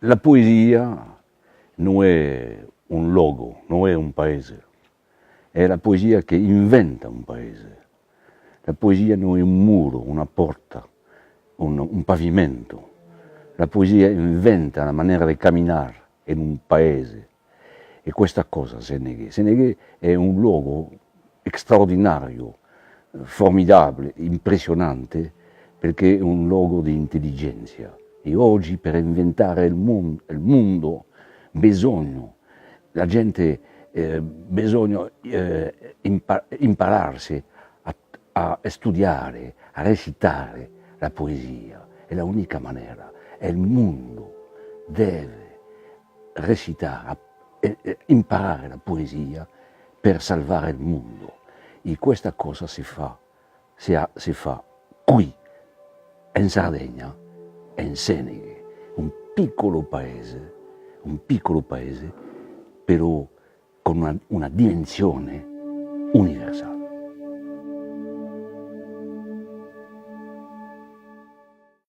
La poesia non è un logo, non è un paese, è la poesia che inventa un paese. La poesia non è un muro, una porta, un pavimento. La poesia inventa la maniera di camminare in un paese. E questa cosa Sénégué è un luogo straordinario, formidabile, impressionante, perché è un luogo di intelligenza. E oggi per inventare il mondo bisogna, la gente bisogna impararsi a studiare, a recitare la poesia. È l'unica maniera. E il mondo deve recitare, imparare la poesia per salvare il mondo. E questa cosa si fa qui, in Sardegna e in Senegal, un piccolo paese, però con una dimensione universale.